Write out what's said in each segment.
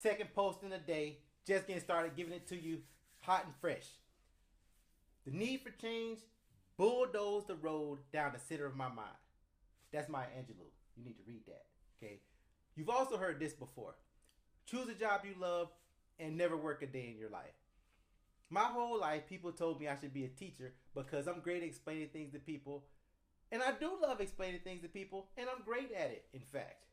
Second post in the day, just getting started, giving it to you hot and fresh. The need for change bulldozed the road down the center of my mind. That's Maya Angelou. You need to read that. Okay. You've also heard this before. Choose a job you love and never work a day in your life. My whole life, people told me I should be a teacher because I'm great at explaining things to people. And I do love explaining things to people, and I'm great at it, in fact.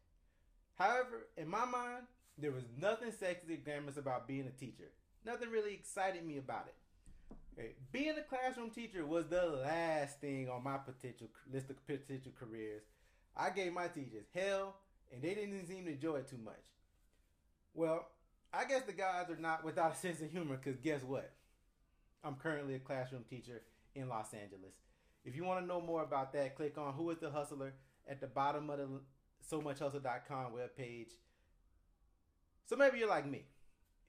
However, in my mind, there was nothing sexy or glamorous about being a teacher. Nothing really excited me about it. Okay. Being a classroom teacher was the last thing on my potential list of potential careers. I gave my teachers hell, and they didn't seem to enjoy it too much. Well, I guess the gods are not without a sense of humor, because guess what? I'm currently a classroom teacher in Los Angeles. If you want to know more about that, click on Who is the Hustler at the bottom of the SoMuchHustle.com webpage. So maybe you're like me.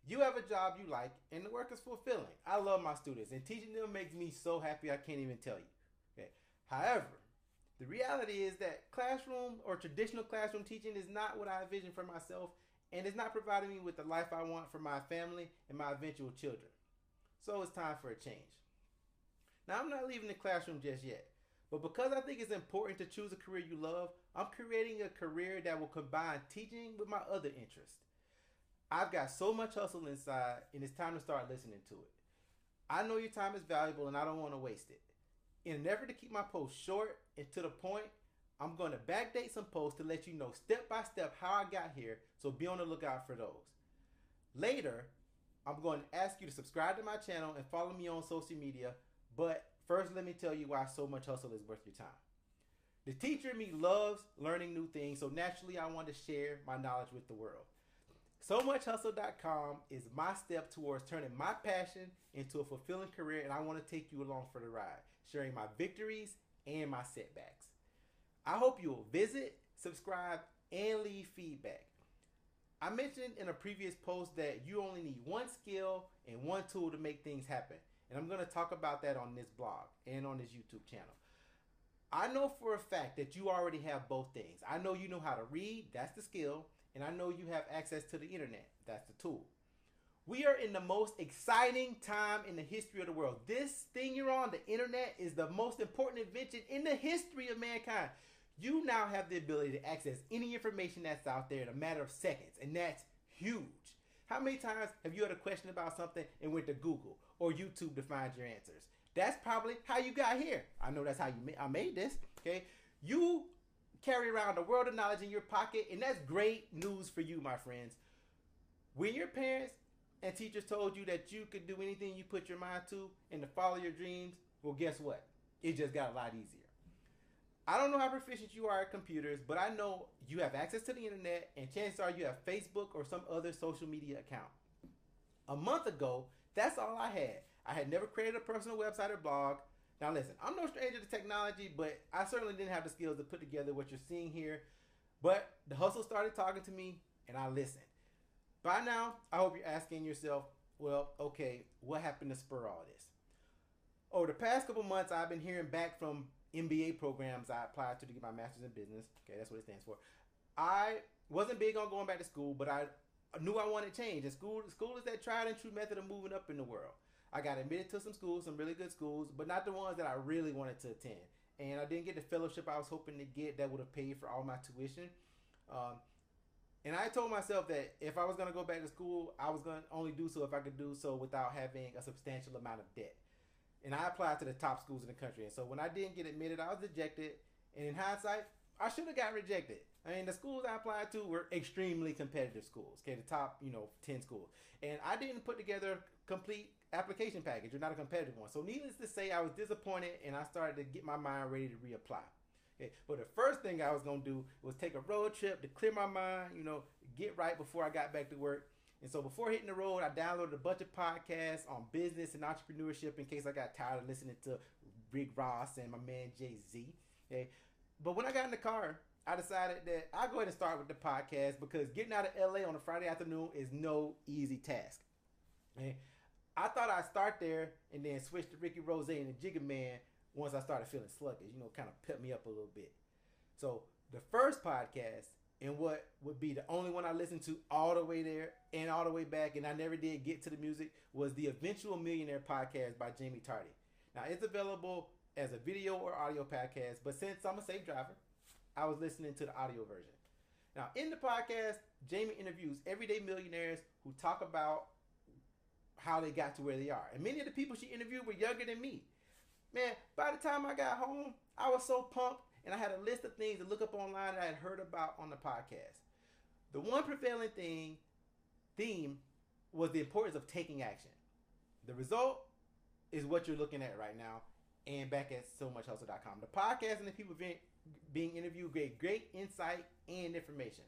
You have a job you like, and the work is fulfilling. I love my students, and teaching them makes me so happy I can't even tell you. Okay. However, the reality is that classroom or traditional classroom teaching is not what I envision for myself, and it's not providing me with the life I want for my family and my eventual children. So it's time for a change. Now, I'm not leaving the classroom just yet, but because I think it's important to choose a career you love, I'm creating a career that will combine teaching with my other interests. I've got so much hustle inside, and it's time to start listening to it. I know your time is valuable, and I don't want to waste it. In an effort to keep my posts short and to the point, I'm going to backdate some posts to let you know step by step how I got here, so be on the lookout for those. Later, I'm going to ask you to subscribe to my channel and follow me on social media, but first let me tell you why so much hustle is worth your time. The teacher in me loves learning new things, so naturally I want to share my knowledge with the world. SoMuchHustle.com is my step towards turning my passion into a fulfilling career, and I want to take you along for the ride, sharing my victories and my setbacks. I hope you'll visit, subscribe, and leave feedback. I mentioned in a previous post that you only need one skill and one tool to make things happen, and I'm going to talk about that on this blog and on this YouTube channel. I know for a fact that you already have both things. I know you know how to read, that's the skill, and I know you have access to the internet, that's the tool. We are in the most exciting time in the history of the world. This thing you're on, the internet, is the most important invention in the history of mankind. You now have the ability to access any information that's out there in a matter of seconds, and that's huge. How many times have you had a question about something and went to Google or YouTube to find your answers? That's probably how you got here. I know that's how I made this. Okay, you carry around the world of knowledge in your pocket, and that's great news for you, my friends. When your parents and teachers told you that you could do anything you put your mind to and to follow your dreams, well, guess what? It just got a lot easier. I don't know how proficient you are at computers, but I know you have access to the internet, and chances are you have Facebook or some other social media account. A month ago, that's all I had. I had never created a personal website or blog. Now listen, I'm no stranger to technology, but I certainly didn't have the skills to put together what you're seeing here. But the hustle started talking to me, and I listened. By now, I hope you're asking yourself, well, okay, what happened to spur all this? Over the past couple months, I've been hearing back from MBA programs I applied to get my master's in business. Okay, that's what it stands for. I wasn't big on going back to school, but I knew I wanted change. And school is that tried and true method of moving up in the world. I got admitted to some schools, some really good schools, but not the ones that I really wanted to attend. And I didn't get the fellowship I was hoping to get that would have paid for all my tuition. And I told myself that if I was going to go back to school, I was going to only do so if I could do so without having a substantial amount of debt. And I applied to the top schools in the country. And so when I didn't get admitted, I was rejected. And in hindsight, I should have got rejected. I mean, the schools I applied to were extremely competitive schools. Okay, the top, 10 schools. And I didn't put together a complete application package, or not a competitive one. So needless to say, I was disappointed, and I started to get my mind ready to reapply. Okay, but the first thing I was going to do was take a road trip to clear my mind, get right before I got back to work. And so before hitting the road, I downloaded a bunch of podcasts on business and entrepreneurship in case I got tired of listening to Rick Ross and my man Jay-Z. Okay? But when I got in the car, I decided that I'll go ahead and start with the podcast, because getting out of LA on a Friday afternoon is no easy task. Okay? I thought I'd start there and then switch to Ricky Rose and the Jigga Man once I started feeling sluggish, kind of pep me up a little bit. So the first podcast and what would be the only one I listened to all the way there and all the way back, and I never did get to the music, was the Eventual Millionaire podcast by Jamie Tardy. Now, it's available as a video or audio podcast, but since I'm a safe driver, I was listening to the audio version. Now, in the podcast, Jamie interviews everyday millionaires who talk about how they got to where they are. And many of the people she interviewed were younger than me. Man, by the time I got home, I was so pumped, and I had a list of things to look up online that I had heard about on the podcast. The one prevailing theme was the importance of taking action. The result is what you're looking at right now and back at SoMuchHustle.com. The podcast and the people being interviewed gave great insight and information.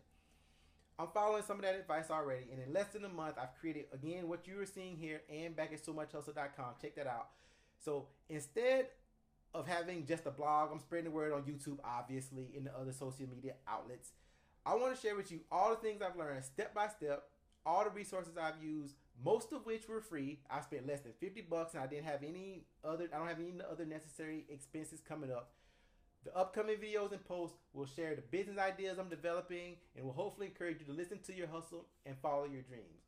I'm following some of that advice already, and in less than a month, I've created, again, what you are seeing here and back at SoMuchHustle.com. Check that out. So instead of having just a blog, I'm spreading the word on YouTube, obviously, in the other social media outlets. I want to share with you all the things I've learned step by step, all the resources I've used, most of which were free. I spent less than $50, and I don't have any other necessary expenses coming up. The upcoming videos and posts will share the business ideas I'm developing and will hopefully encourage you to listen to your hustle and follow your dreams.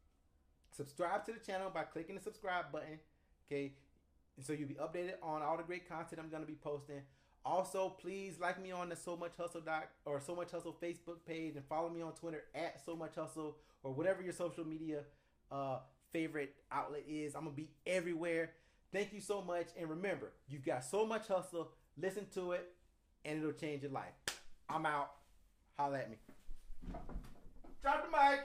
Subscribe to the channel by clicking the subscribe button, okay? And so you'll be updated on all the great content I'm going to be posting. Also, please like me on the So Much Hustle Facebook page, and follow me on Twitter at So Much Hustle, or whatever your social media favorite outlet is. I'm going to be everywhere. Thank you so much. And remember, you've got so much hustle. Listen to it, and it'll change your life. I'm out. Holla at me. Drop the mic.